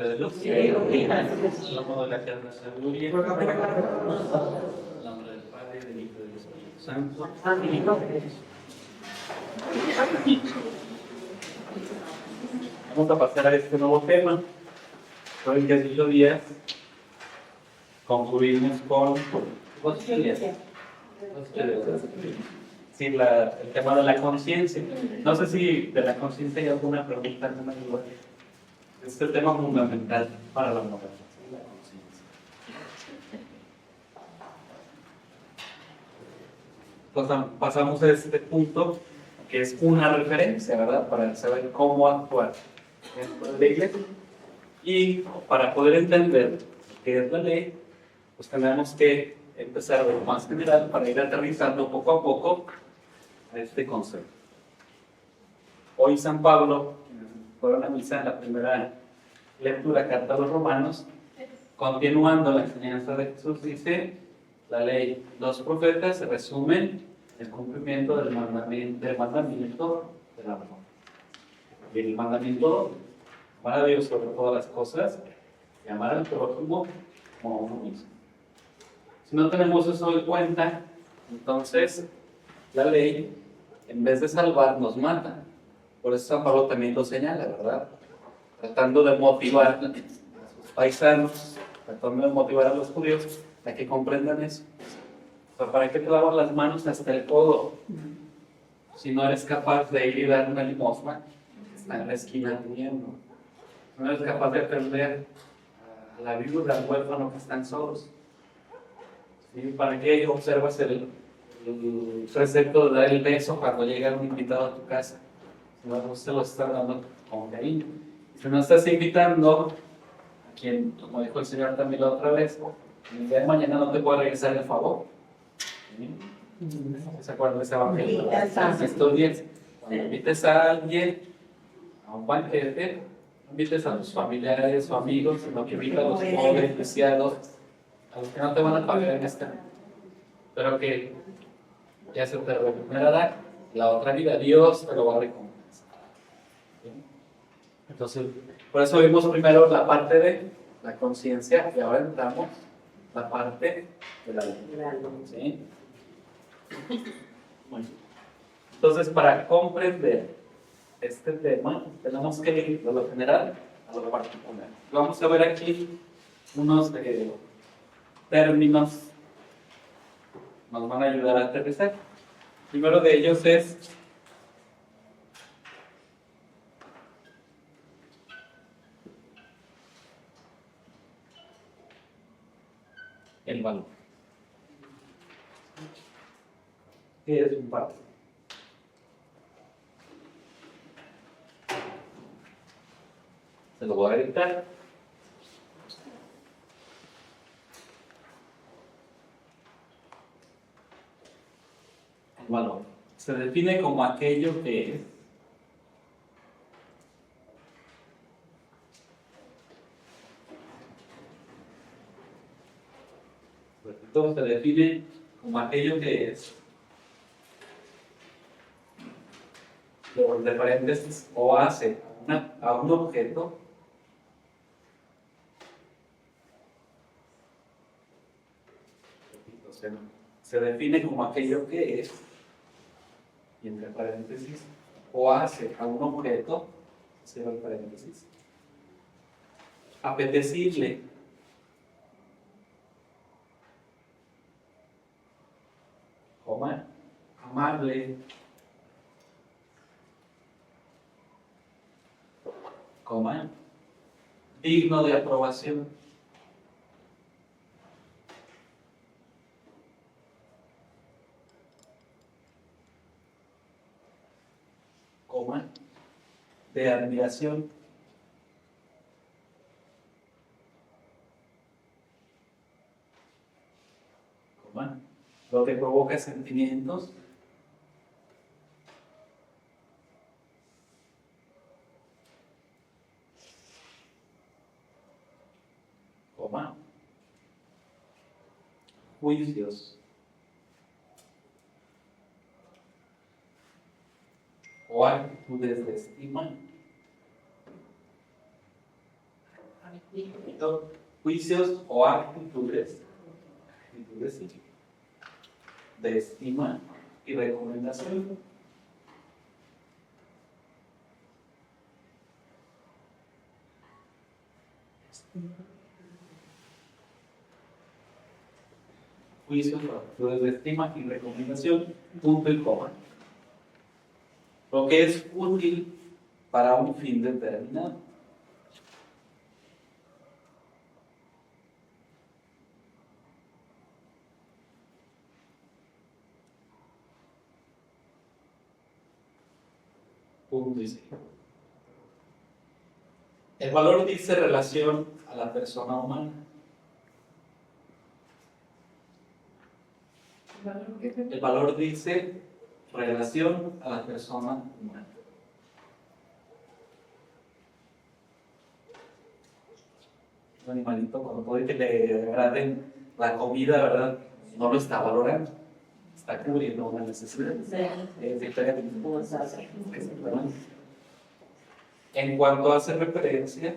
de luz. Hablamos de la eterna sabiduría. En nombre del Padre, del Hijo y del Espíritu Santo. Vamos a pasar a este nuevo tema. Hoy, que 18 días, concluimos con sí, el tema de la conciencia. No sé si de la conciencia hay alguna pregunta, alguna duda. Es el tema fundamental para la humanidad, la conciencia. Entonces, pasamos a este punto, que es una referencia, ¿verdad? Para saber cómo actuar dentro de la iglesia. Y para poder entender qué es la ley, pues tenemos que empezar de lo más general para ir aterrizando poco a poco a este concepto. Hoy San Pablo, fue una misa en la primera lectura, carta a los Romanos, continuando la enseñanza de Jesús, dice: la ley, los profetas resumen el cumplimiento del mandamiento del amor. Y el mandamiento: amar a Dios sobre todas las cosas y amar al prójimo como a uno mismo. Si no tenemos eso en cuenta, entonces la ley, en vez de salvar, nos mata. Por eso San Pablo también lo señala, ¿verdad? Tratando de motivar a sus paisanos, tratando de motivar a los judíos a que comprendan eso. O sea, ¿para qué te lavas las manos hasta el codo si no eres capaz de ir y dar una limosna que está en la esquina pidiendo? No eres capaz de atender a la viuda, al huérfano que están solos. ¿Sí? ¿Para qué observas el precepto de dar el beso cuando llega un invitado a tu casa? Si no se lo estás dando con cariño. Si no estás invitando a quien, como dijo el Señor también la otra vez, el día de mañana no te puede regresar el favor. ¿Sí? ¿Se acuerdan de ese evangelio? Estos días, cuando invites a alguien a un banquete, no invites a tus familiares o amigos, sino que invites a los pobres, deseados, a los que no te van a pagar en esta, pero que ya se te recuperará la otra vida. Dios te lo va a recompensar. ¿Sí? Entonces, por eso vimos primero la parte de la conciencia y ahora entramos la parte de la ley. ¿Sí? Bueno, entonces, para comprender este tema, tenemos que ir de lo general a lo particular. Vamos a ver aquí unos términos que nos van a ayudar a aterrizar. El primero de ellos es el valor. ¿Qué es un valor? Se lo voy a gritar. El valor se define como aquello que es se define como aquello que es, de paréntesis, o hace a un objeto se define como aquello que es, y entre paréntesis, o hace a un objeto, cierra el paréntesis, apetecible, coma, amable, coma, digno de aprobación. Coma, de admiración. Coma, lo que provoca sentimientos. Coma, juicios. O actitudes de estima. Juicios o actitudes sí, de estima y recomendación. Juicios o actitudes de estima y recomendación, punto y coma. Lo que es útil para un fin determinado. Punto y seguido. El valor dice relación a la persona humana. El valor dice relación a la persona humana. Un animalito, cuando puede que le agraden la comida, ¿verdad? No lo está valorando. Está cubriendo una necesidad. Es diferente. En cuanto hace referencia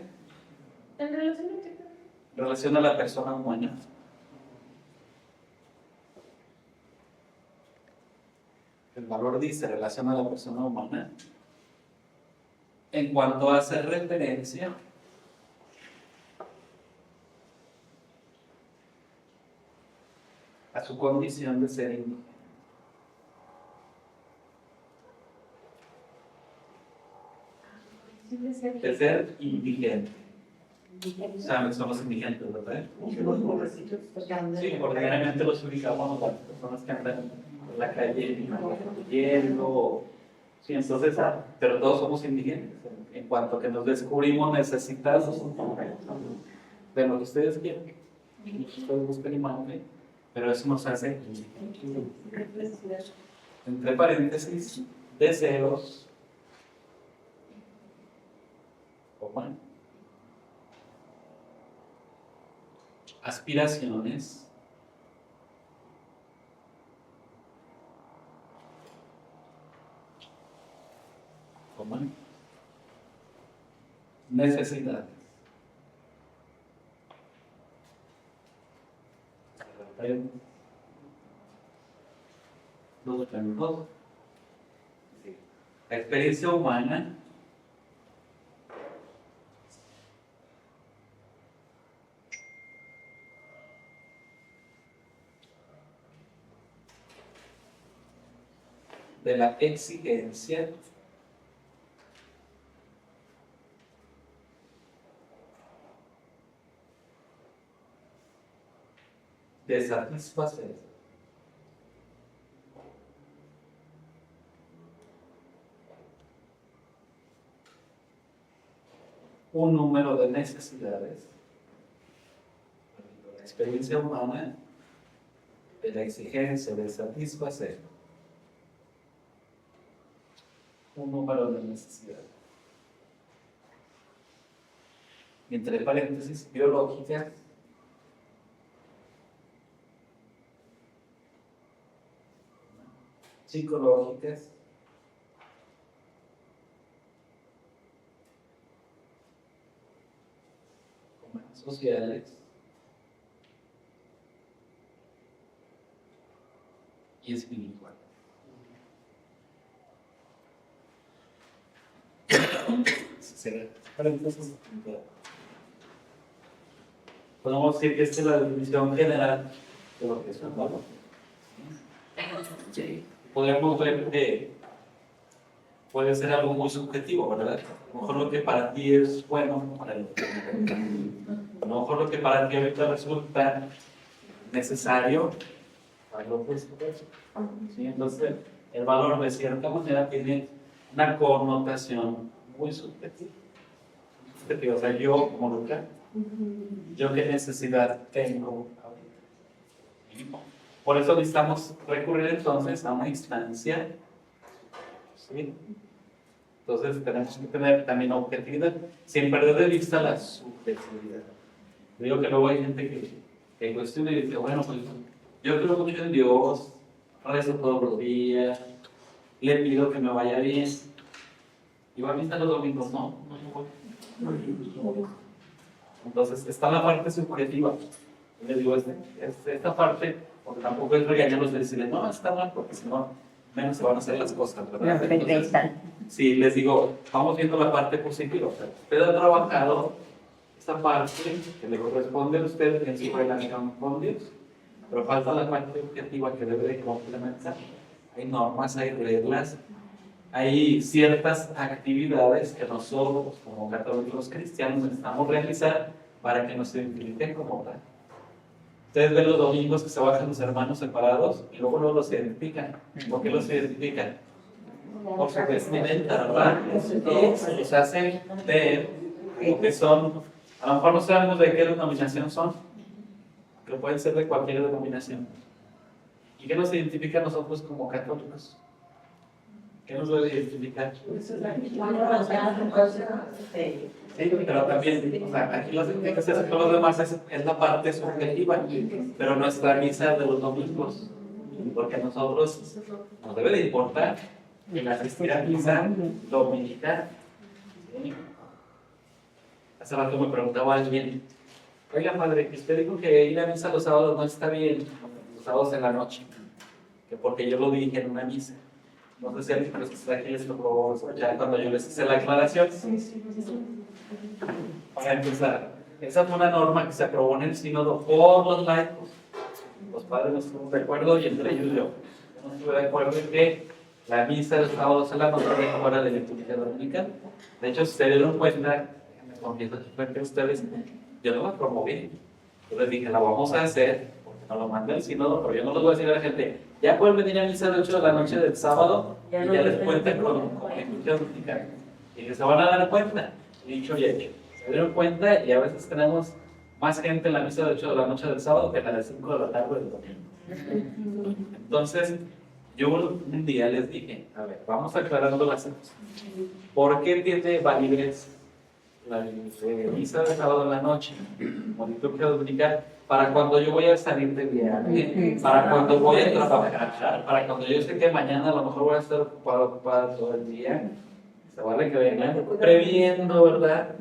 en relación a la persona humana, el valor dice relación a la persona humana. En cuanto hace referencia a su condición de ser indígena. De ser indigente. ¿Saben? Son los indigentes, ¿verdad? Sí, ordinariamente los ubicamos las personas que andan en la calle yendo. Sí, entonces, pero todos somos indigentes. En cuanto que nos descubrimos necesitados de lo que ustedes quieren. Ustedes buscan imagen, pero eso nos hace, entre paréntesis, deseos. Bueno, aspiraciones, necesidades. Dos puntos. La experiencia humana de la exigencia de satisfacer un número de necesidades. La experiencia humana de la exigencia de satisfacer un número de necesidades. Entre paréntesis, biológicas, psicológicas, sociales y espirituales. Podemos decir que esta es la definición general de lo que es un valor. Podemos ver que puede ser algo muy subjetivo, ¿verdad? A lo mejor lo que para ti es bueno, para el otro. A lo mejor lo que para ti ahorita resulta necesario, para el otro es ¿sí? Entonces, el valor de cierta manera tiene una connotación muy subjetiva. O sea, yo como Luca, yo qué necesidad tengo ahorita. Por eso necesitamos recurrir entonces a una instancia. ¿Sí? Entonces tenemos que tener también objetividad, sin perder de vista la subjetividad. Digo que luego hay gente que cuestiona y dice, bueno, pues yo creo mucho en Dios, rezo todos los días, le pido que me vaya bien. Y va a misa los domingos, no voy. Entonces, está la parte subjetiva. Les digo, esta parte, porque tampoco es regañarlos de decirles, no, está mal, porque si no, menos se van a hacer las cosas, ¿verdad? Entonces, sí, les digo, vamos viendo la parte positiva. O sea, usted ha trabajado esta parte que le corresponde a usted en su relación con Dios, pero falta la parte objetiva que debe de complementar. Hay normas, hay reglas, hay ciertas actividades que nosotros, como católicos cristianos, necesitamos realizar para que nos identifiquen como tal. Ustedes ven los domingos que se bajan los hermanos separados y luego no los identifican. ¿Por qué los identifican? Por su vestimenta, ¿verdad? Los hacen ver que son, a lo mejor no sabemos de qué denominación son, pero pueden ser de cualquier denominación. ¿Y qué nos identifica a nosotros como católicos? ¿Qué nos debe identificar? Sí, pero también, o sea, aquí los que todos los demás es la parte subjetiva, pero nuestra misa de los domingos, porque a nosotros nos debe de importar que la misa dominical. ¿Sí? Hace rato me preguntaba alguien, oiga padre, usted dijo que ir a misa los sábados no está bien, los sábados en la noche, que porque yo lo dije en una misa. No sé si a los que están aquí les tocó escuchar cuando yo les hice la aclaración. Para empezar, esa fue una norma que se aprobó en el sínodo por los laicos. Los padres no estuvieron de acuerdo y entre ellos yo. No estuve de acuerdo en que la misa del sábado se la no se fuera de liturgia dominical. De hecho, si se dieron cuenta, me confieso que ustedes, yo no la promoví. Yo les dije, la vamos a hacer, porque no lo mandé el sínodo, pero yo no les voy a decir a la gente, ya pueden venir a misa a las 8 de la noche del sábado y ya les cuenten con liturgia dominical. Y que se van a dar cuenta, dicho y hecho. Se dieron cuenta y a veces tenemos más gente en la misa de 8 de la noche del sábado que en la de 5 de la tarde del domingo. Entonces, yo un día les dije, a ver, vamos aclarando las cosas. ¿Por qué tiene validez la misa de sábado en la noche, como liturgia dominical? Para cuando yo voy a salir de viaje, para cuando voy a trabajar, para cuando yo sé que mañana a lo mejor voy a estar ocupado todo el día, se vale que vengan previendo, ¿verdad?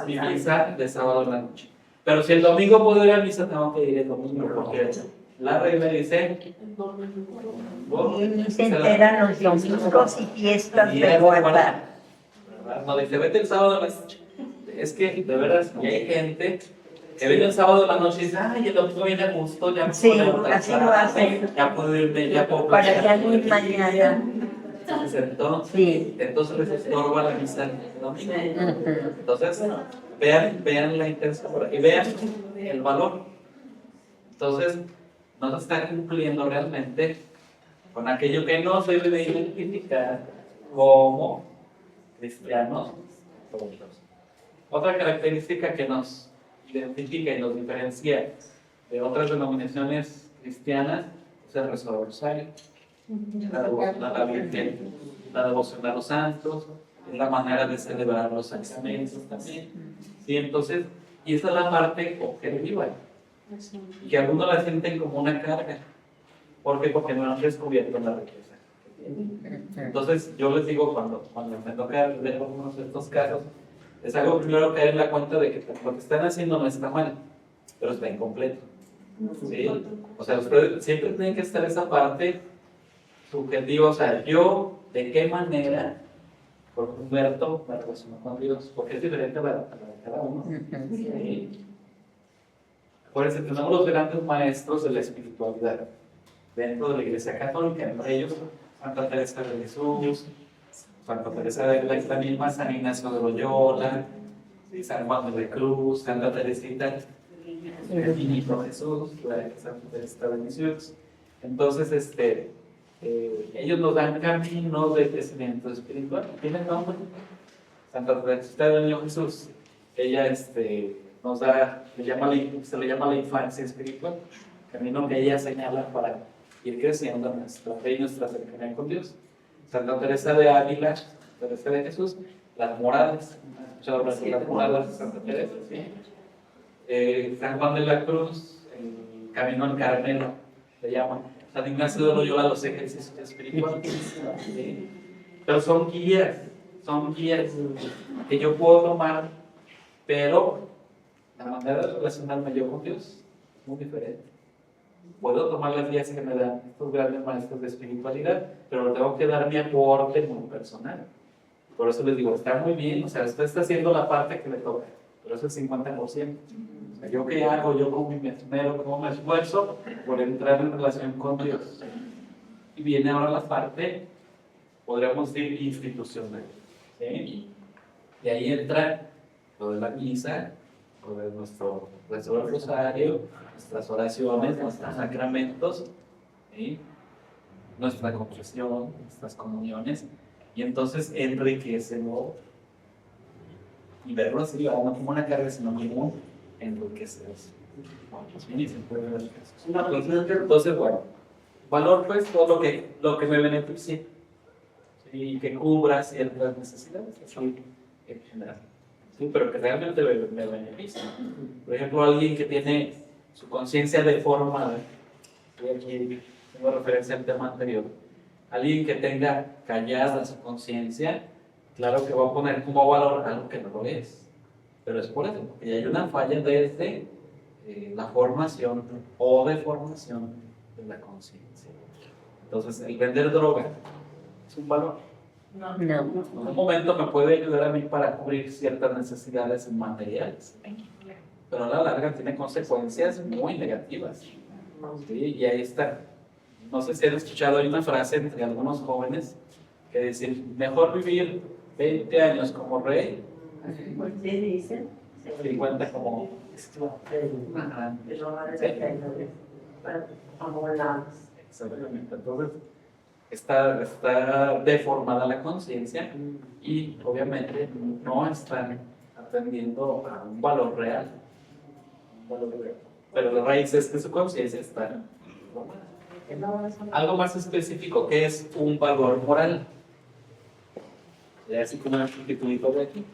Mi misa de sábado en la noche. Pero si el domingo puedo ir a misa, tengo que ir el domingo, porque la regla dice... Se enteran los domingos y fiestas de guardar. No dice, vete el sábado a la noche. Es que, de verdad, hay gente que viene el sábado a la noche y dice, ay, el domingo viene a gusto, ya sí, así lo hacen. Ya puedo irme, ya puedo... Para que alguien mañana... Entonces les estorba la misa el domingo. Entonces, vean la intención y vean el valor. Entonces, no se está cumpliendo realmente con aquello que no se debe identificar como cristianos. Otra característica que nos identifica y nos diferencia de otras denominaciones cristianas es el rezo del rosario, la devoción a la Virgen, la devoción a los santos, es la manera de celebrar los sacramentos también. ¿Sí? Entonces, y esa es la parte objetiva, y que algunos la sienten como una carga. ¿Por qué? Porque no han descubierto la riqueza. Entonces, yo les digo, cuando me toca ver algunos de estos casos, les hago primero caer en la cuenta de que lo que están haciendo no está mal, pero está incompleto. ¿Sí? O sea, ustedes siempre tienen que estar esa parte subjetiva, o sea, yo, ¿de qué manera, por Humberto, me relaciono con Dios? Porque es diferente a la de cada uno. ¿Sí? Acuérdense, tenemos los grandes maestros de la espiritualidad dentro de la Iglesia Católica, entre ellos Santa Teresa de Jesús, Santa Teresa de la misma San Ignacio de Loyola, San Juan de la Cruz, Santa Teresita, el Niñito Jesús, la Santa Teresa de Jesús. Entonces, ellos nos dan caminos de crecimiento espiritual. ¿Tienen nombre? Santa Teresita del Niño Jesús. Ella nos da, se le llama la infancia espiritual, camino que ella señala para ir creciendo nuestra fe y nuestra cercanía con Dios. Santa Teresa de Ávila, Teresa de Jesús, las moradas, las moradas de Santa Teresa, ¿sí? San Juan de la Cruz, el camino al Carmelo, se llama. San Ignacio de Loyola, los ejercicios espirituales. ¿Sí? Pero son guías que yo puedo tomar, pero la manera de relacionarme yo con Dios es muy diferente. Puedo tomar las guías que me dan estos grandes maestros de espiritualidad, pero tengo que dar mi aporte muy personal. Por eso les digo, está muy bien, o sea, usted está haciendo la parte que le toca, pero eso es el 50%. O sea, ¿yo qué hago? ¿Yo cómo me esmero? ¿Cómo me esfuerzo por entrar en relación con Dios? Y viene ahora la parte, podríamos decir, institucional. ¿Sí? Y ahí entra lo de la misa, lo de nuestro rezo del rosario, nuestras oraciones, nuestros sacramentos, ¿sí? Nuestra confesión, nuestras comuniones, y entonces enriquecelo y verlo así, no como una carga, sino como enriquecerse. Entonces, bueno, valor pues todo lo que me beneficie y que cubra ciertas necesidades, así en general. Sí, pero que realmente me beneficie. Por ejemplo, alguien que tiene su conciencia deformada, y aquí tengo referencia al tema anterior, alguien que tenga callada su conciencia, claro que va a poner como valor algo que no lo es. Pero es por eso, porque hay una falla desde la formación o deformación de la conciencia. Entonces, el vender droga es un valor. No. En un momento me puede ayudar a mí para cubrir ciertas necesidades materiales, pero a la larga tiene consecuencias muy negativas. ¿Sí? Y ahí está. No sé si han escuchado, hay una frase entre algunos jóvenes que dicen, mejor vivir 20 años como rey, ¿Por qué dicen? 50 como... Ajá. Exactamente. Entonces, está deformada la conciencia y obviamente no están atendiendo a un valor real. Pero la raíz es que su conciencia está deformada. Algo más específico, que es un valor moral. Y así como el titulito de aquí.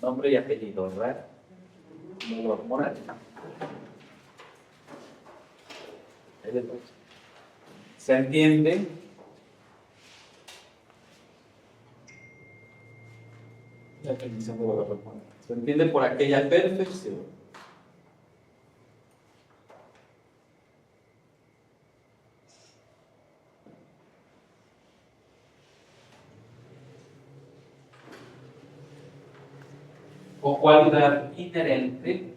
Nombre y apellido, ¿verdad? Valor moral. Se entiende la definición de valor moral. Se entiende por aquella perfección o cualidad inherente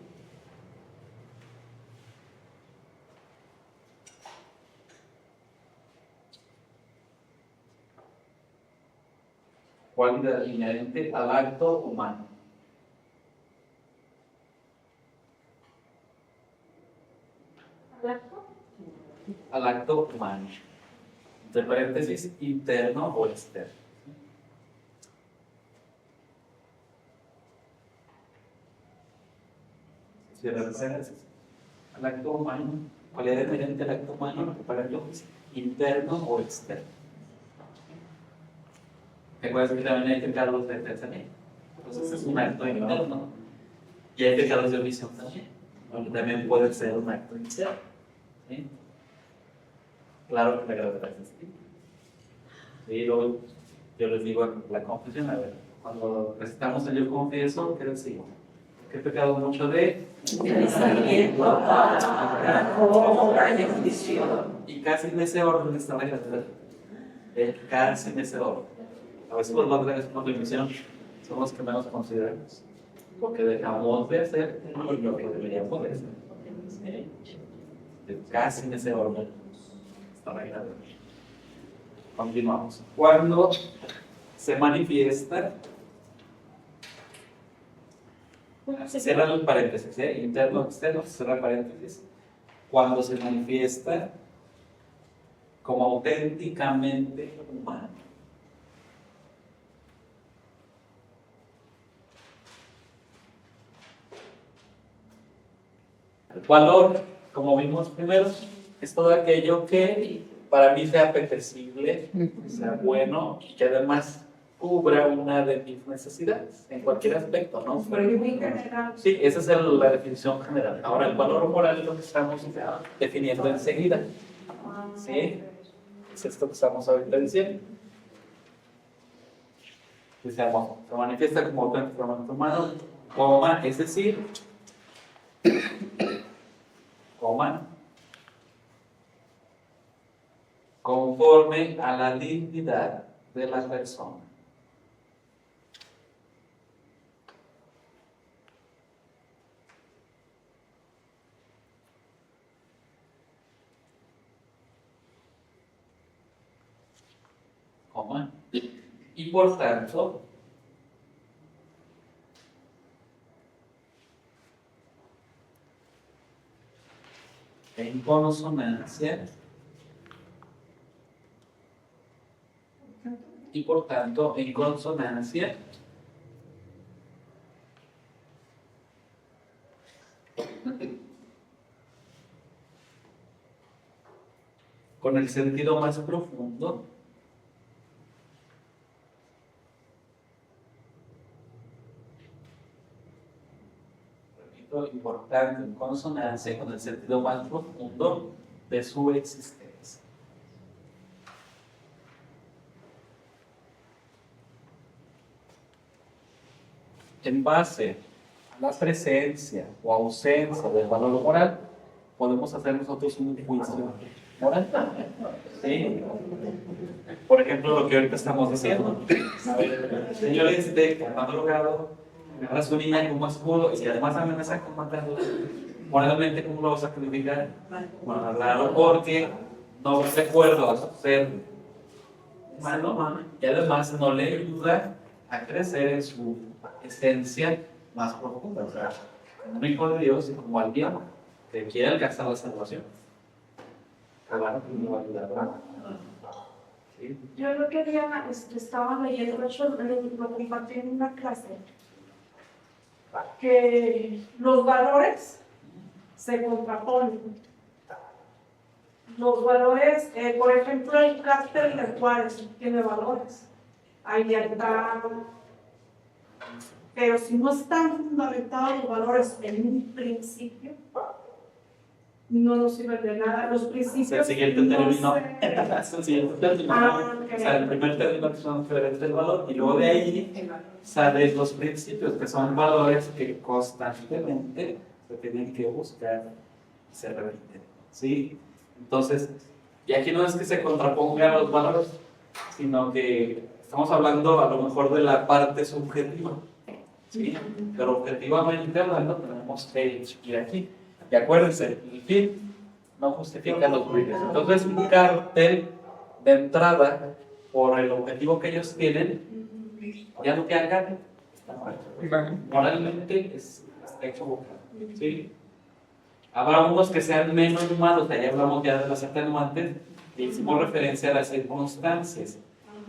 al acto humano. Al acto humano. Entre paréntesis, interno o externo. Cierra paréntesis. Al acto humano, cualidad inherente al acto humano, para ellos, interno o externo. Recuerda que también hay pecados de pensamiento. Entonces es un acto interno. Y hay pecados de omisión también. Aunque también puede ser un acto interno. ¿Sí? Claro que la gravedad es distinta. Sí, luego yo les digo en la confesión, a ver, cuando recitamos el yo confieso, ¿qué decimos? ¿Qué pecado mucho de? Pensamiento, palabra, obra y omisión. Y casi en ese orden está la gravedad. Casi en ese orden. A veces los órdenes por definición son los que menos consideramos, porque dejamos de hacer lo que deberíamos de hacer. ¿Sí? Casi en ese orden está la gravedad. Continuamos. Cuando se manifiesta, cierra el paréntesis, interno, externo, cierra el paréntesis. Cuando se manifiesta como auténticamente humano. El valor, como vimos primero, es todo aquello que para mí sea apetecible, sea bueno y que además cubra una de mis necesidades en cualquier aspecto, ¿no? Sí, esa es la definición general. Ahora, el valor moral es lo que estamos definiendo enseguida. ¿Sí? Es esto que estamos ahorita diciendo. Decíamos, se manifiesta como auténtico humano, coma, es decir, coma, conforme a la dignidad de la persona. Coma. Y por tanto, en consonancia, y por tanto, en consonancia con el sentido más profundo importante en consonancia con el sentido más profundo de su existencia. En base a la presencia o ausencia del valor moral, podemos hacer nosotros un juicio moral. ¿Sí? Por ejemplo, lo que ahorita estamos diciendo. A ver, el señor que está drogado, agarra a su niña como escudo y si además amenaza con matarlo, moralmente, ¿cómo lo vas a calificar? Bueno, claro, porque no recuerdo a ser humano y además no le ayuda a crecer en su esencia más profunda. O sea, como un hijo de Dios y como alguien que quiere alcanzar la salvación. Claro, no va a ayudar, ¿verdad? ¿Sí? Yo lo que quería, estaba leyendo, de hecho lo compartí en una clase, que los valores se contraponen. Los valores, por ejemplo, el carácter del Juárez tiene valores, hay lealtad, pero si no están fundamentados los valores en un principio, no nos sirven de nada. Los principios. El siguiente término. Es el siguiente término. Okay. O sea, el primer término que son diferentes del valor, y luego de ahí salen los principios, que son valores que constantemente se tienen que buscar y se repiten. ¿Sí? Entonces, y aquí no es que se contrapongan los valores, sino que estamos hablando a lo mejor de la parte subjetiva. ¿Sí? Pero objetivamente hablando, tenemos que ir aquí. Y acuérdense, el fin no justifica los medios. Entonces, un cartel de entrada, por el objetivo que ellos tienen, ya lo que hagan está mal. Moralmente está equivocado. ¿Sí? Habrá unos que sean menos malos, ya hablamos ya de las atenuantes, y hicimos referencia a las circunstancias.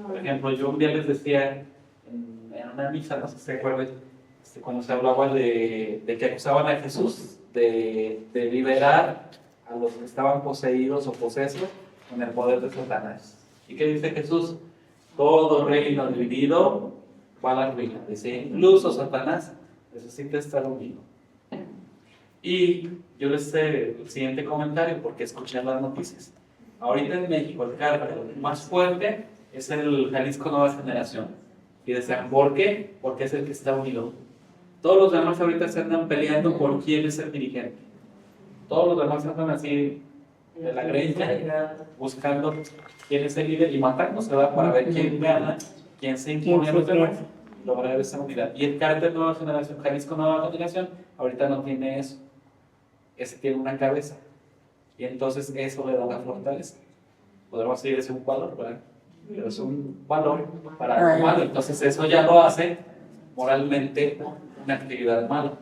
Por ejemplo, yo un día les decía en una misa, no sé si se acuerdan, cuando se hablaba de que acusaban a Jesús de liberar a los que estaban poseídos o posesos con el poder de Satanás. ¿Y qué dice Jesús? Todo reino dividido va a la ruina. Dice, incluso Satanás necesita estar unido. Y yo les sé el siguiente comentario porque escuché las noticias. Ahorita en México el cártel más fuerte es el Jalisco Nueva Generación. Y decían, ¿por qué? Porque es el que está unido. Todos los demás ahorita se andan peleando por quién es el dirigente. Todos los demás andan así de la greña, buscando quién es el líder y matándose para ver quién gana, quién se impone a los demás y lograr esa unidad. Y el cártel Nueva Generación, Jalisco Nueva Generación, ahorita no tiene eso. Ese tiene una cabeza. Y entonces eso le da la fortaleza. Podemos decir que es un valor, ¿verdad? Pero es un valor para humano. Entonces eso ya lo hace moralmente una actividad mala,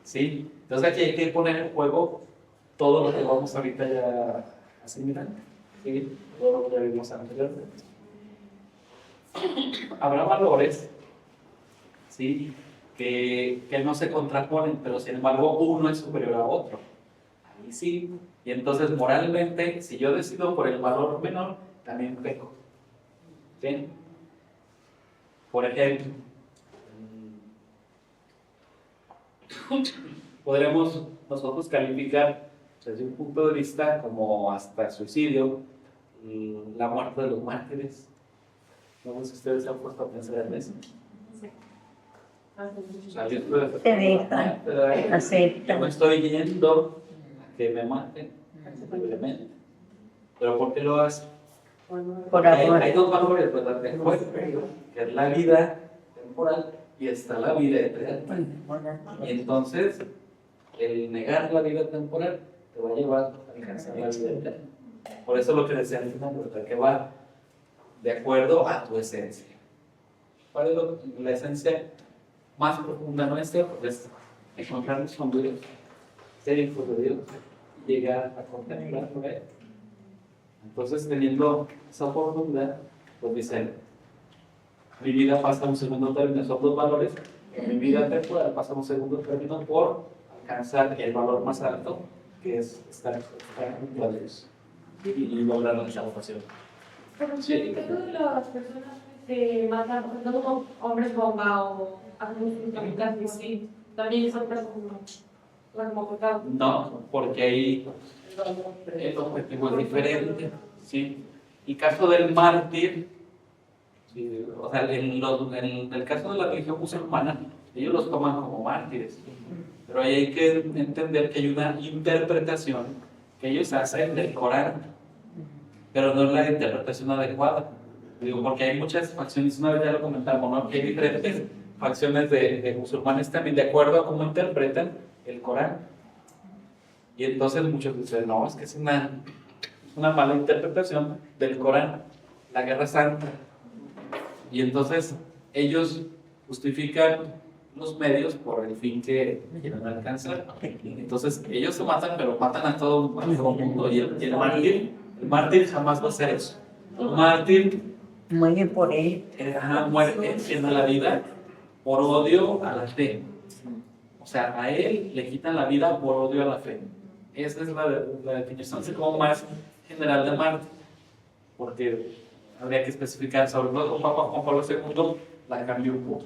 ¿sí? Entonces aquí hay que poner en juego todo lo que vamos ahorita ya asimilando, ¿sí? Todo lo que ya vimos anteriormente. Habrá valores, ¿sí? Que no se contraponen, pero sin embargo uno es superior a otro. Ahí sí. Y entonces moralmente, si yo decido por el valor menor, también peco. ¿Sí? Por ejemplo, podremos nosotros calificar desde un punto de vista como hasta suicidio, la muerte de los mártires. No sé si ustedes se han puesto a pensar en eso. O sea, yo estoy- Te dejan, yo aceptan. me estoy yendo a que me maten, simplemente. ¿Pero por qué lo hace? Por Hay amor. dos valores, ¿verdad? Que es la vida temporal y está la vida eterna. Y entonces, el negar la vida temporal te va a llevar a alcanzar la vida eterna. Por eso lo que decía al final, ¿verdad? Que va de acuerdo a tu esencia. ¿Cuál es la esencia más profunda nuestra? Pues es encontrarnos con Dios, ser hijos de Dios, llegar a contemplar a Él. Entonces, teniendo esa oportunidad, pues dice, mi vida pasa a un segundo término, son dos valores, en mi vida temporal pasa a un segundo término por alcanzar el valor más alto, que es estar junto a Dios y lograr la salvación. Pero sí, ¿qué de las personas que matan, no como hombres bomba o hacen kamikazes, sí, también son como pecado? No, porque ahí el objetivo es diferente, ¿sí? El caso del mártir, sí, o sea, en el caso de la religión musulmana, ellos los toman como mártires, pero ahí hay que entender que hay una interpretación que ellos hacen del Corán, pero no es la interpretación adecuada. Digo, porque hay muchas facciones, una vez ya lo comentamos, ¿no? Que hay diferentes facciones de musulmanes también de acuerdo a cómo interpretan el Corán. Y entonces muchos dicen, no, es que es una mala interpretación del Corán, la guerra santa. Y entonces ellos justifican los medios por el fin que quieren alcanzar. Entonces ellos se matan, pero matan a todo el mundo. Y el mártir jamás va a hacer eso. El mártir Muere por él. muere en la vida por odio a la fe. O sea, a él le quitan la vida por odio a la fe. Esa es la definición así como más general de mártir. Porque habría que especificar, sobre todo con Papa Juan Pablo II, la cambió un poco.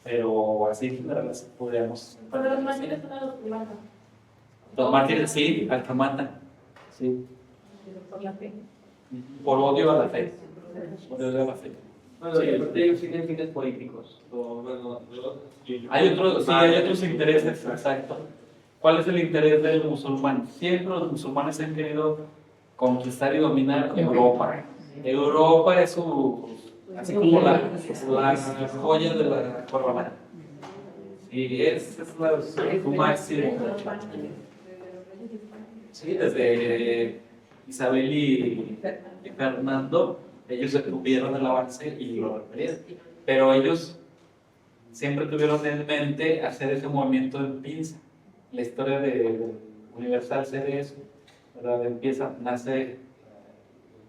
Pero así en general así podríamos. Pero los mártires son los que matan. Los mártires sí, al que matan. Sí. Por la fe. Por odio a la fe. Por odio a la fe. Bueno, y aparte ellos tienen fines políticos. Hay otros intereses, exacto. ¿Cuál es el interés del musulmán? Siempre los musulmanes han querido conquistar y dominar Europa. Europa es así como la joya de la corona. Y es su máximo. Sí, desde Isabel y Fernando, ellos tuvieron el avance y lo repelieron. Pero ellos siempre tuvieron en mente hacer ese movimiento en pinza. La historia de Universal se ve eso, ¿verdad? Nace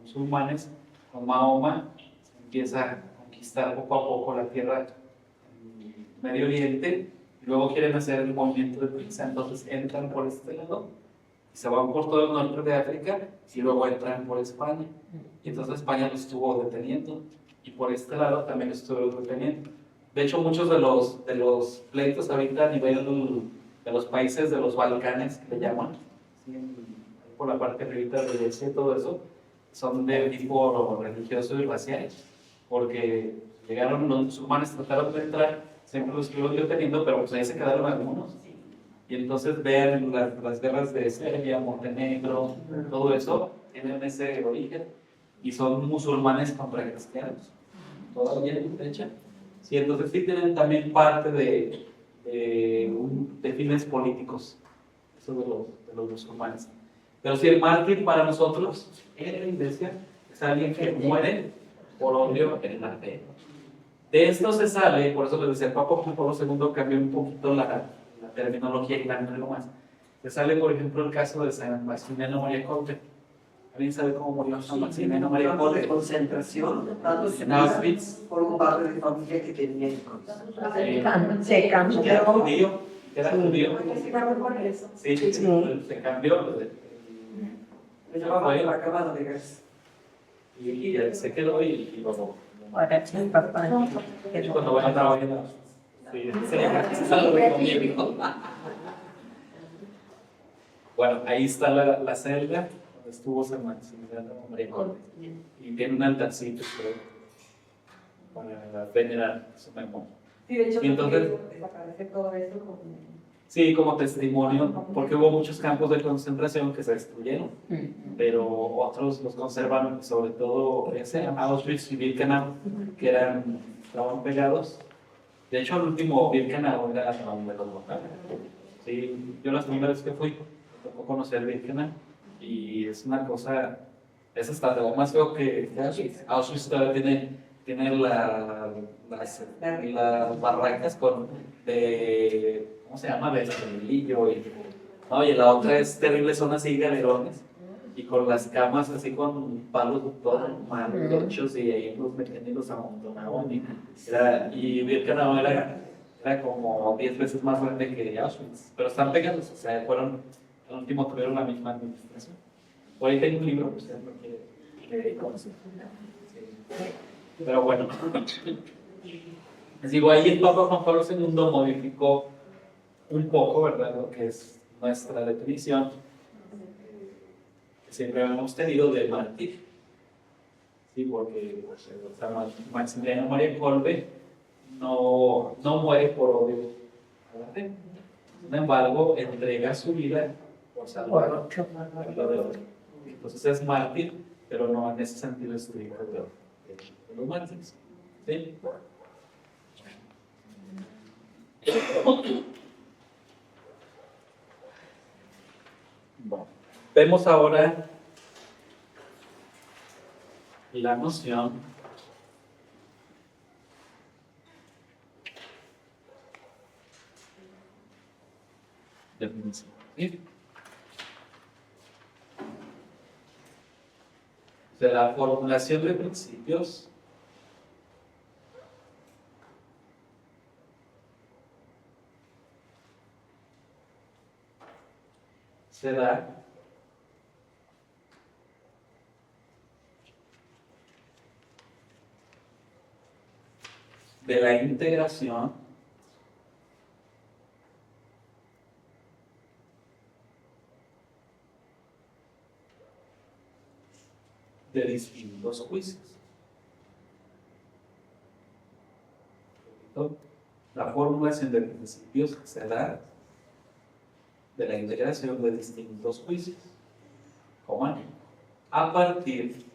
los musulmanes con Mahoma, se empieza a conquistar poco a poco la tierra en Medio Oriente, y luego quieren hacer el movimiento de pinza, entonces entran por este lado y se van por todo el norte de África y luego entran por España. Y entonces España los estuvo deteniendo y por este lado también los estuvo deteniendo. De hecho, muchos de los pleitos ahorita a nivel de los países de los Balcanes, que le llaman, ¿sí? Por la parte arribita de Grecia y todo eso, son de tipo religioso y racial, porque llegaron los musulmanes, trataron de entrar, siempre los estuvieron deteniendo, pero pues ahí se quedaron algunos. Y entonces vean las guerras de Serbia, Montenegro, todo eso, tienen ese origen, y son musulmanes contra cristianos, todavía en fecha. Sí, entonces sí tienen también parte de fines políticos, eso de los musulmanes. Pero si el mártir para nosotros en la iglesia es alguien que muere por odio en la fe. De esto se sale, por eso les decía, el Papa Juan Pablo II cambió un poquito la terminología y la no más. Se sale, por ejemplo, el caso de San Maximiliano María Colbe. ¿Alguien sabe cómo murió San Maximiliano María Colbe? De concentración, En Auschwitz. por un padre de familia que tenía hijos. Se Era cambió. judío. Era judío. Sí, Sí. se cambió. Le llamaban la cámara de gas. Y él se quedó y luego. Ahora sí, papá. Y cuando van a trabajar. Sí, se algo conmigo. Bueno, ahí está la celda donde estuvo San Maximiliano María Colbe. Y tiene un altarcito para venerar su memoria. Sí, de hecho, Y entonces- desaparece todo eso como... Sí, como testimonio, porque hubo muchos campos de concentración que se destruyeron, pero otros los conservan, sobre todo ese, Auschwitz y Birkenau, que estaban pegados. De hecho, el último Birkenau era donde los botaron. Sí, yo la segunda vez que fui, me tocó conocer Birkenau, y es una cosa, es hasta algo más feo que Auschwitz. Auschwitz todavía tiene las barracas ¿cómo se llama? De ladrillo no, y la otra es terrible, son así galerones y con las camas así con palos todos mal hechos y ahí los metían y los amontonaban y Birkenau era como 10 veces más grande que Auschwitz, pero están pegados, o sea, al último tuvieron la misma administración. Por ahí tengo un libro, pues, que leí con eso. Sí. Pero bueno, les digo, ahí el Papa Juan Pablo II modificó un poco, ¿verdad?, lo que es nuestra definición que siempre hemos tenido de mártir. Sí, porque pues, Maximiliano María Kolbe no muere por odio a la fe. Sin embargo, entrega su vida por salvar a otro. Entonces es mártir, pero no en ese sentido es hijo de los mártires. ¿Sí? Bueno, vemos ahora la noción de principio. ¿Sí? De la formulación de principios se da de la integración de distintos juicios. La formulación de principios se da de la integración de distintos juicios. ¿Cómo? A partir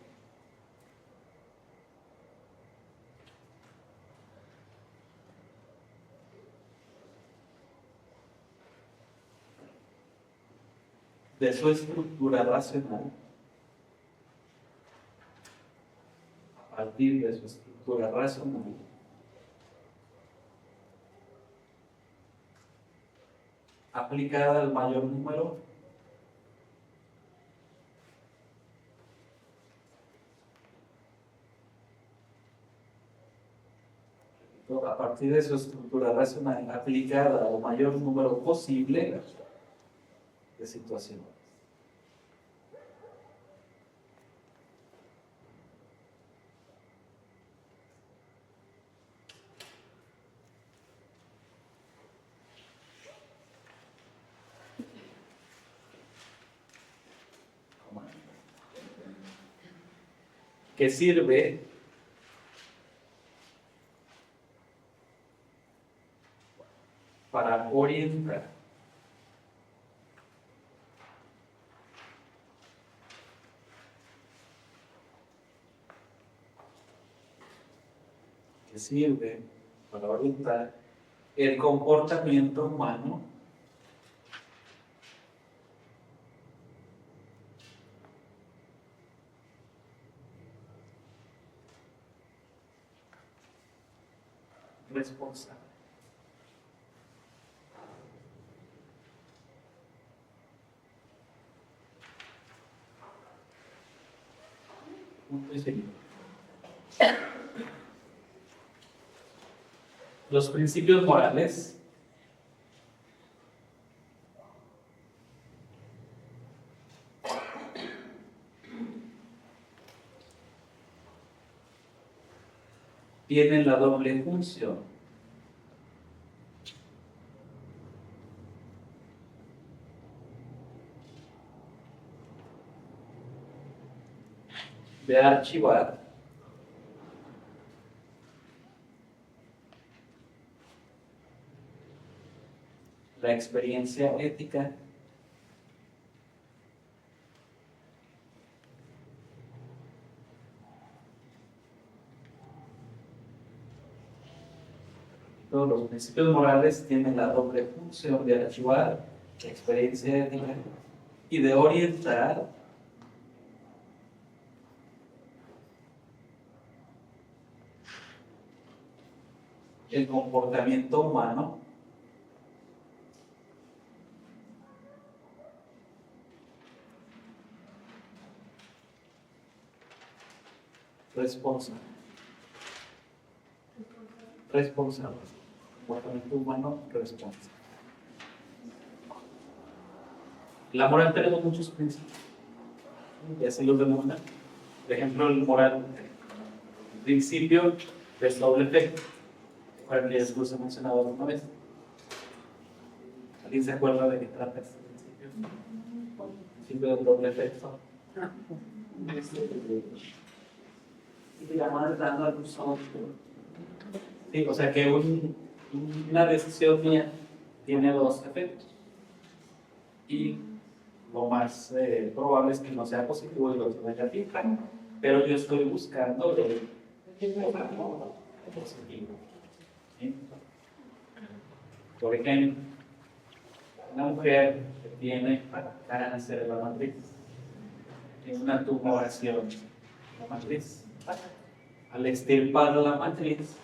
de su estructura racional, a partir de su estructura racional, aplicada al mayor número a partir de su estructura racional aplicada al mayor número posible de situaciones. Que sirve para orientar el comportamiento humano responsable. Punto y seguido. Los principios morales tienen la doble función de archivar la experiencia ética todos los principios morales tienen la doble función de archivar la experiencia ética y de orientar el comportamiento humano responsable. Comportamiento humano responsable. La moral tenemos muchos principios. Y así los denominan. Por ejemplo, el moral, el principio del doble efecto. Para que ya se los he mencionado alguna vez. ¿Alguien se acuerda de qué trata este principio? El principio del doble efecto. Y la madre dando al uso. Sí, o sea que una decisión mía tiene dos efectos. Y lo más probable es que no sea positivo y lo otro negativo. Pero yo estoy buscando el positivo. ¿Sí? Por ejemplo, una mujer que tiene cáncer de la matriz, tiene una tumoración en la matriz. Al extirpar la matriz,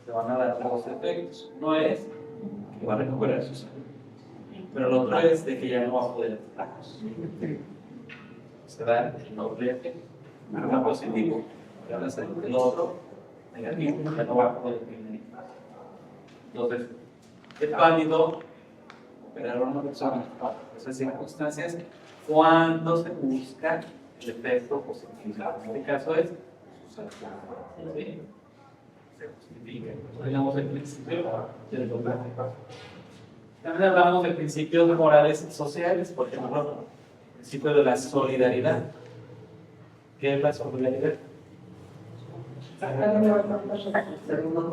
se van a dar dos efectos. Uno es que va a recuperar su salud, pero el otro es de que ya no va a poder tratarlos. Se da el doble efecto. Uno positivo, y ahora el otro negativo, ya no va a poder vivir. Entonces, es válido operar a una persona bajo esas circunstancias cuando se busca el efecto positivo. En este caso es su salud. ¿Sí? Se justifica. Digamos el principio del doble efecto. También hablamos de principios morales sociales, por ejemplo, el principio de la solidaridad. ¿Qué es la solidaridad?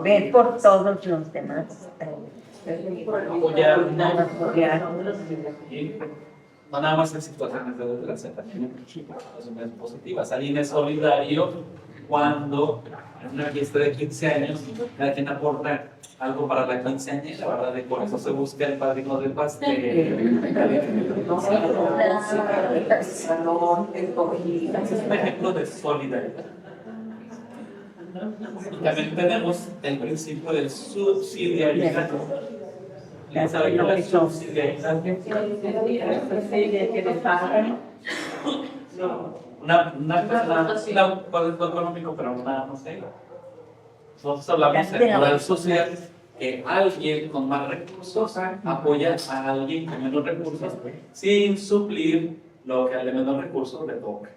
Ver por todos los demás. Apoyar, Apoyar. y no nada más en situaciones de desgracia, también en situaciones positivas. Alguien es solidario cuando en una fiesta de 15 años cada quien aporta algo para la quinceañera, ¿verdad? Y por eso se busca el padrino del pastel. Es un ejemplo de solidaridad. Y también tenemos el principio de subsidiariedad. ¿Saben qué es la subsidiariedad? Una cosa, puede ser económico, pero nada más sé. Nosotros hablamos de moral social, que alguien con más recursos apoya a alguien con menos recursos sin suplir lo que al de menos recursos le toca.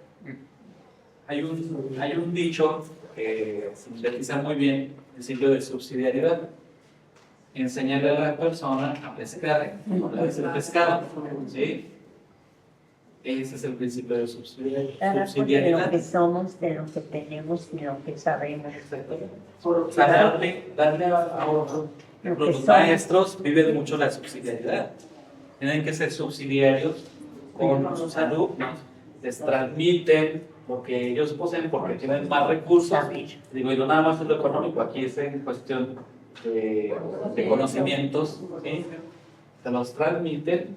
Hay un dicho que sintetiza muy bien el principio de subsidiariedad. Enseñarle a la persona a pescar, a hacer pescado. ¿Sí? Ese es el principio de De lo subsidiariedad. que somos, de lo que tenemos y de lo que sabemos. O sea, darle a otro. Los maestros viven mucho la subsidiariedad. Tienen que ser subsidiarios con sus alumnos. Les transmiten lo que ellos poseen porque tienen más recursos. Digo, y no nada más es lo económico, aquí es en cuestión de conocimientos, ¿sí? Se los transmiten,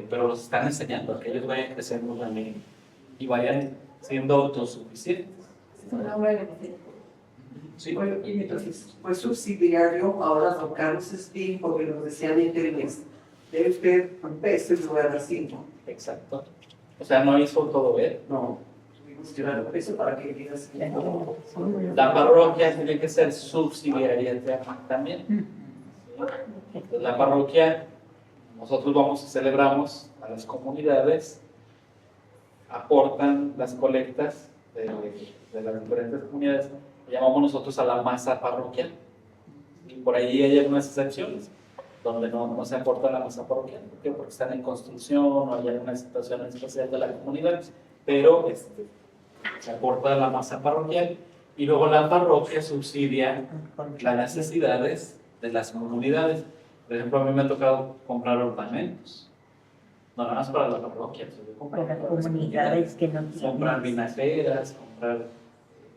pero los están enseñando a que ellos vayan creciendo también y vayan siendo autosuficientes. Sí. Bueno, y entonces, pues subsidiario, ahora don Carlos Slim, porque nos decían en internet, debe ser un peso en lugar de 5. Exacto. O sea, no hizo todo él. No, tuvimos que dar un peso para que digas que no. La parroquia tiene que ser subsidiaria también. La parroquia, nosotros vamos y celebramos a las comunidades, aportan las colectas de las diferentes comunidades, llamamos nosotros a la masa parroquial. Y por ahí hay algunas excepciones donde no se aporta la masa parroquial, porque están en construcción o hay alguna situación especial de la comunidad, pero se aporta la masa parroquial y luego la parroquia subsidia las necesidades de las comunidades. Por ejemplo, a mí me ha tocado comprar ornamentos, no nada más para la parroquia, sino comprar Para para las comunidades que no comprar tienen. vinajeras, comprar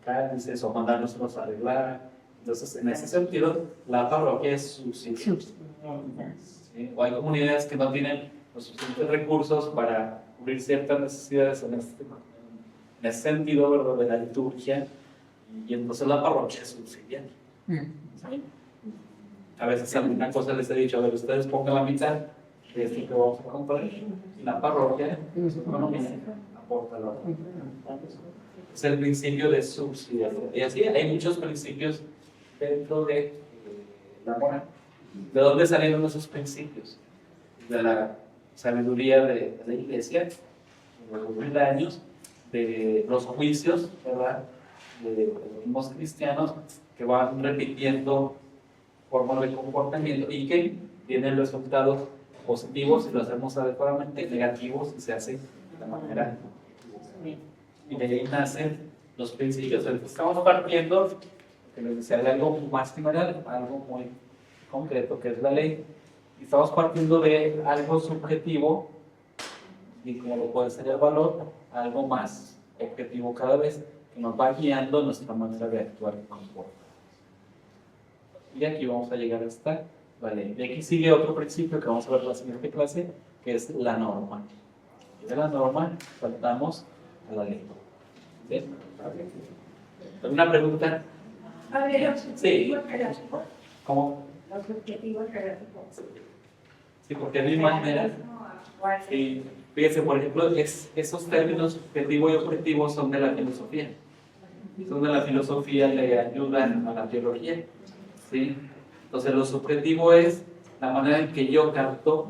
cálices o mandárnoslos a arreglar. Entonces, en ese sentido, la parroquia es subsidiada. ¿Sí? O hay comunidades que no tienen los suficientes recursos para cubrir ciertas necesidades en ese sentido, ¿verdad?, de la liturgia, y entonces la parroquia es subsidiada. ¿Sí? A veces alguna cosa les he dicho, a ver, ustedes pongan la mitad de esto que vamos a comprar, y la parroquia, su economía, aporta la otra. Es el principio de subsidiariedad. Y así hay muchos principios dentro de la moral. ¿De dónde salieron esos principios? De la sabiduría de la Iglesia, de los 2000 años, de los juicios, ¿verdad?, de los mismos cristianos que van repitiendo formas de comportamiento y que tienen resultados positivos si lo hacemos adecuadamente, negativos si se hace de la manera. Y de ahí nacen los principios. Entonces, estamos partiendo, que les decía, de algo más general, algo muy concreto, que es la ley. Y estamos partiendo de algo subjetivo, y como lo puede ser el valor, algo más objetivo cada vez, que nos va guiando nuestra manera de actuar y comportarnos. Y aquí vamos a llegar hasta la ley. De aquí sigue otro principio que vamos a ver en la siguiente clase, que es la norma. Y de la norma saltamos a la ley. ¿Sí? ¿Alguna pregunta? A ver, Sí. ¿Cómo? los objetivos jerárquicos. Sí, porque hay maneras. Y fíjense, por ejemplo, esos términos objetivo y objetivo son de la filosofía. Son de la filosofía, le ayudan a la teología. ¿Sí? Entonces, lo subjetivo es la manera en que yo capto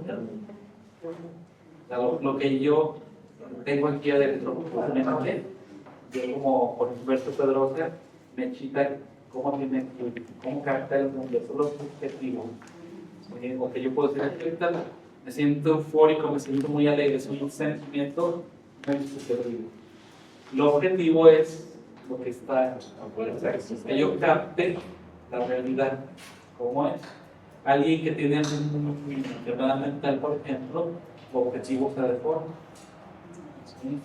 lo que yo tengo aquí adentro. Yo, como por Humberto Pedrosa, me chita cómo capta el mundo. Eso es lo subjetivo. ¿Sí? O que yo puedo decir, ahorita me siento eufórico, me siento muy alegre, es un sentimiento muy subjetivo. Lo objetivo es lo que está afuera, que yo capte la realidad, como es. Alguien que tiene una enfermedad mental, por ejemplo, su objetivo se deforma. ¿Sí?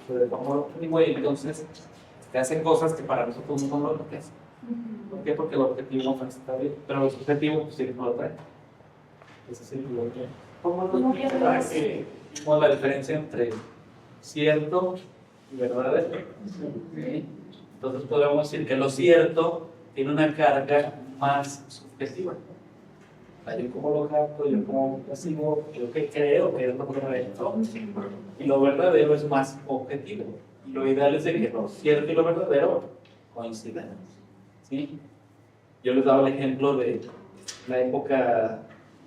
Se deforma el objetivo y entonces se hacen cosas que para nosotros no lo hacen. ¿Por qué? Porque el objetivo no está bien, pero los objetivos pues, sí no lo traen. Ese es el problema. ¿Cómo la diferencia entre cierto y verdadero? ¿Sí? Entonces podemos decir que lo cierto tiene una carga más subjetiva. Yo como lo capto, yo como percibo, yo que creo que es lo correcto, y lo verdadero es más objetivo. Y lo ideal es de que lo cierto y lo verdadero coincidan. ¿Sí? Yo les daba el ejemplo de la época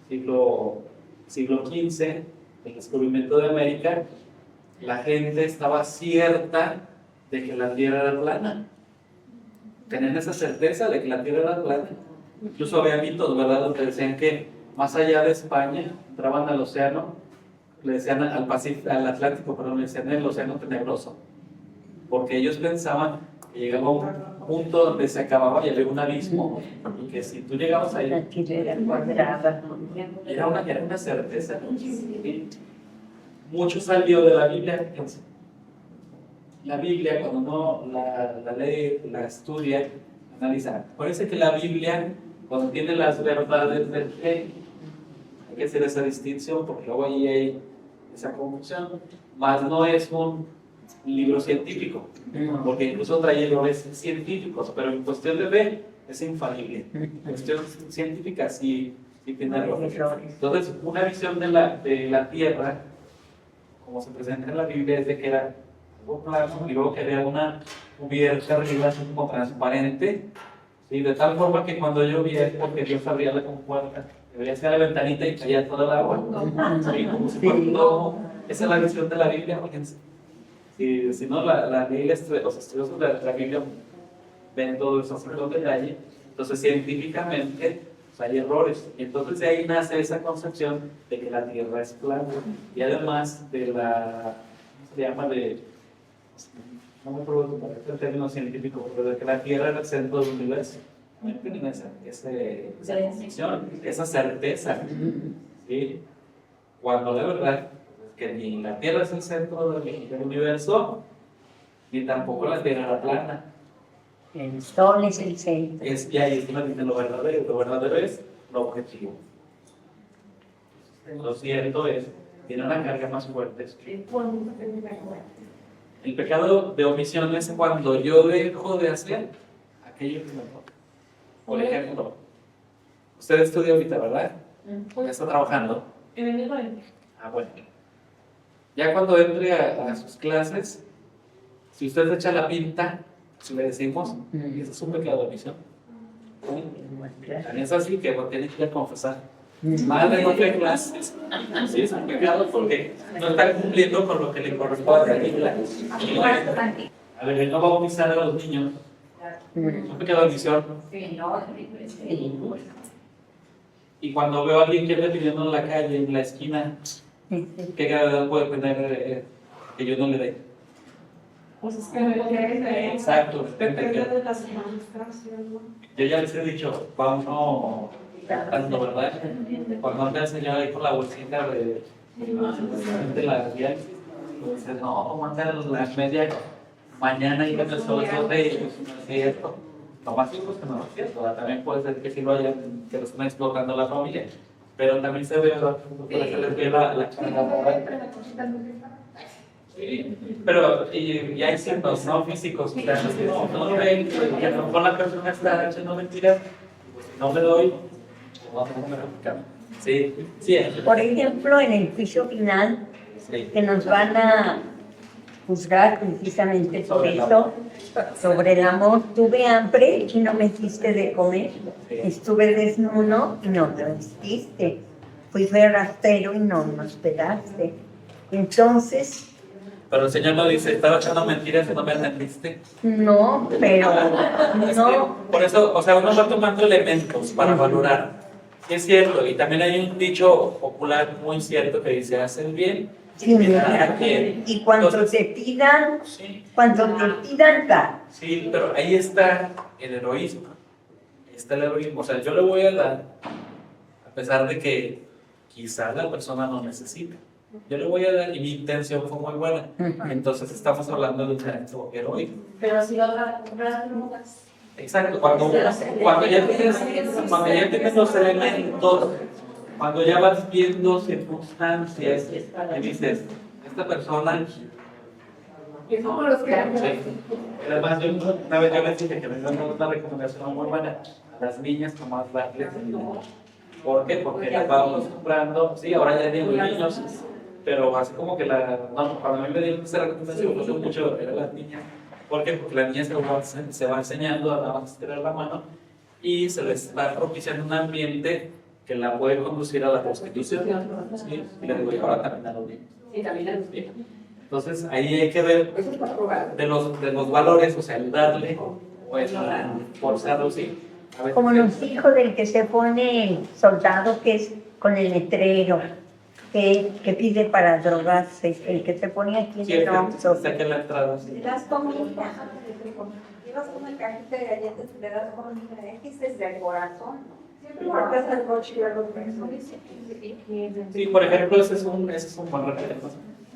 siglo XV, el descubrimiento de América. La gente estaba cierta de que la Tierra era plana. Tenían esa certeza de que la Tierra era plana. Incluso había mitos, ¿verdad?, donde decían que más allá de España entraban al océano, le decían al Atlántico, pero le decían el océano tenebroso, porque ellos pensaban que llegaba a un punto donde se acababa y había un abismo, y que si tú llegabas ahí, La tierra cuadrada. era una certeza. ¿Sí? Mucho salió de la Biblia. La Biblia, cuando uno la lee, la estudia, analiza, parece que la Biblia contiene las verdades del fe. Hay que hacer esa distinción porque luego ahí hay esa confusión. Más no es un libro científico, porque incluso trae errores científicos, pero en cuestión de fe es infalible. En cuestión científica sí tiene errores. Entonces, una visión de la Tierra, como se presenta en la Biblia, es de que era algo plano y luego que había una cubierta arriba como transparente, ¿sí? De tal forma que cuando llovía es porque Dios abría la compuerta, debería ser la ventanita y caía toda el agua. ¿Sí? Como si fuera un domo. Esa es la visión de la Biblia, fíjense. Si no, la Biblia, los estudiosos de la Biblia ven todo eso con detalle. Entonces, científicamente, pues, hay errores. Y entonces de ahí nace esa concepción de que la Tierra es plana. Y además de la, ¿cómo se llama? no me acuerdo cómo es el término científico, pero de que la Tierra era el centro del universo. No tienen esa convicción, esa certeza. ¿Sí? Cuando de verdad que ni la Tierra es el centro del universo, ni tampoco la Tierra era plana. El sol es el centro. Y ahí es donde dice lo verdadero es lo objetivo. Lo cierto es, tiene una carga más fuerte. El pecado de omisión es cuando yo dejo de hacer aquello que me toca. Por ejemplo, usted estudia ahorita, ¿verdad? Ya está trabajando. Ah, bueno. Ya cuando entre a sus clases, si usted se echa la pinta, si le decimos, eso es un pecado de omisión. También es así que tiene que ir a confesar. Más de 9 clases. Sí, es un pecado porque no está cumpliendo con lo que le corresponde a la iglesia. A ver, no bautizar a los niños. Es un pecado de omisión. Y cuando veo a alguien que anda pidiendo en la calle, en la esquina, ¿qué gravedad puede tener que yo no le dé? Pues es que Exacto. depende de las administraciones, ¿no? Yo ya les he dicho, vamos cantando, ¿verdad? Cuando anda el señor ahí con la bolsita de la guía, dice, no, manda la media mañana y con el sol de ellos, no es cierto. Lo más cierto es que no es cierto, ¿verdad? También puede ser que sí lo hayan, que lo estén explotando la familia, pero también se ve, que se les ve la carga. Sí, pero y hay ciertos no físicos que no ven, que a lo mejor la persona está echando mentiras, pues si no le doy, vamos a comer complicado. Sí, sí. Por ejemplo, en el juicio final, Sí. que nos van a juzgar precisamente por eso, sobre el amor, tuve hambre y no me hiciste de comer, estuve desnudo y no me vestiste, fui forastero y no me hospedaste. Entonces, Pero el Señor no dice, estaba echando mentiras y no me atendiste. no, pero no. Por eso, o sea, uno va tomando elementos para valorar. Sí es cierto, y también hay un dicho popular muy cierto que dice, haz el bien Sí, y te hará bien. y cuando Entonces, te pidan, sí, da. sí, pero ahí está el heroísmo. Ahí está el heroísmo. O sea, yo le voy a dar, a pesar de que quizá la persona no necesite. Yo le voy a dar y mi intención fue muy buena. Entonces estamos hablando de un acto heroico. Pero si otras preguntas. Exacto, cuando ya tienes los elementos, cuando ya vas viendo circunstancias, y dices, esta persona. Que somos los que Sí. Además, una vez yo les dije que me iban a dar una recomendación muy buena a las niñas, como darles. ¿Por qué? Porque las vamos comprando. Sí, ahora ya digo niños, pero así como que no, cuando a mí me dieron esa recomendación, pues mucho era las niñas. ¿Por qué? Porque la niña se va enseñando a estirar la mano y se les va propiciando un ambiente que la puede conducir a la prostitución. ¿Sí? Y les digo, y ahora también a los niños. Sí, también ¿Sí? Entonces ahí hay que ver de los valores, o sea, el darle o el forzarlo, sí. A veces Como los hijos del que se pone el soldado, que es con el letrero, que pide para drogarse, el que se pone aquí en sí, el hombro. saque la entrada. Sí. Das comida, llevas una cajita de galletas y le das comida, X es del corazón, siempre guardas el coche y los personas. Sí, por ejemplo, ese es un buen referente.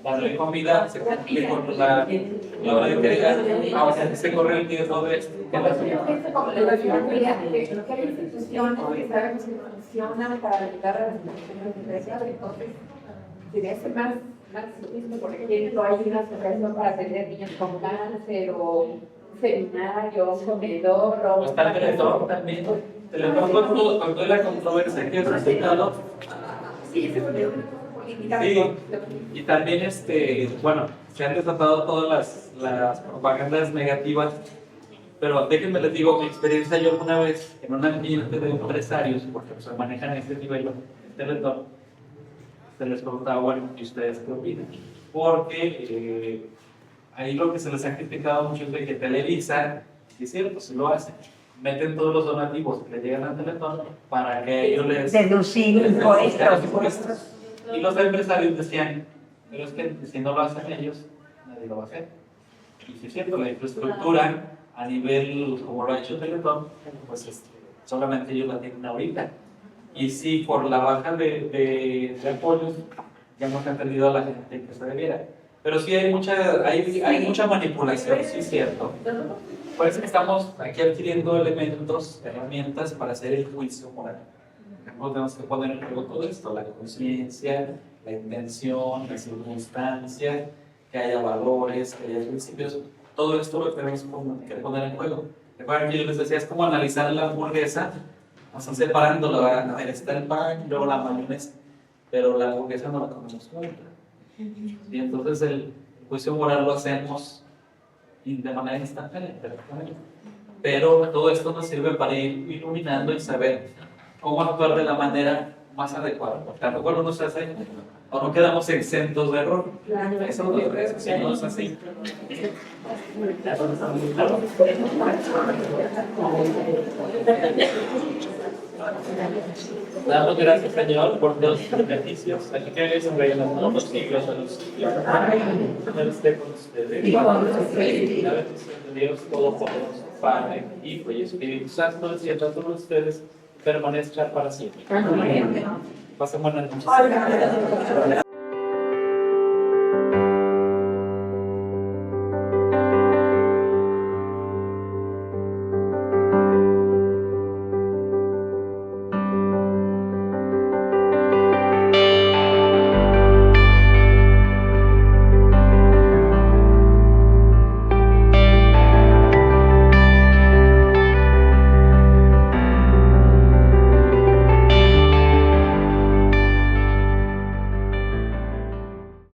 Darle comida se cumple con la hora de entrega, o sea, se corre el riesgo de que la Hay instituciones que sabemos que funcionan para ayudar a las instituciones de iglesia, entonces debería ser más simple, por ejemplo, hay una asociación para atender niños con cáncer o seminarios, comedor, o está el Teletón también. Teletón con toda la controversia que ha suscitado. sí, se volvió una política. Sí, y también, bueno, se han desatado todas las propagandas negativas, pero déjenme les digo, mi experiencia yo alguna vez en un ambiente de empresarios, porque se manejan a este nivel, Teletón, se les preguntaba, bueno, ¿y ustedes qué opinan? Porque ahí lo que se les ha criticado mucho es de que Televisa, y es cierto, se lo hacen, meten todos los donativos que le llegan a Teletón para que ellos les... Deducir impuestos. Y los empresarios decían, pero es que si no lo hacen ellos, nadie lo va a hacer. Y sí es cierto, la infraestructura a nivel, como lo ha hecho Teletón, pues solamente ellos la tienen ahorita. Y sí, por la baja de apoyos, ya hemos entendido a la gente que se debiera. Pero sí hay mucha manipulación, sí es cierto. Por eso que estamos aquí adquiriendo elementos, herramientas para hacer el juicio moral. Tenemos que poner en juego todo esto, la conciencia, la intención, la circunstancia, que haya valores, que haya principios. Todo esto lo tenemos que poner en juego. Recuerden que yo les decía, es como analizar la hamburguesa, vamos separándola. A ver, está el pan y luego la mayonesa, pero la hamburguesa no la comemos junta. Y entonces el juicio moral lo hacemos de manera instantánea, perfectamente. Pero todo esto nos sirve para ir iluminando y saber cómo actuar de la manera más adecuada. Porque a lo mejor uno se hace, o no quedamos exentos de error. Eso sí no es así. Damos gracias, Señor, por todos sus beneficios. Aquí que eres un rey en los siglos de los siglos. Señor, esté con ustedes. La bendición de Dios Todopoderoso, Padre, Hijo y Espíritu Santo, descienda a todos ustedes, permanezca para siempre. Pasen buenas noches.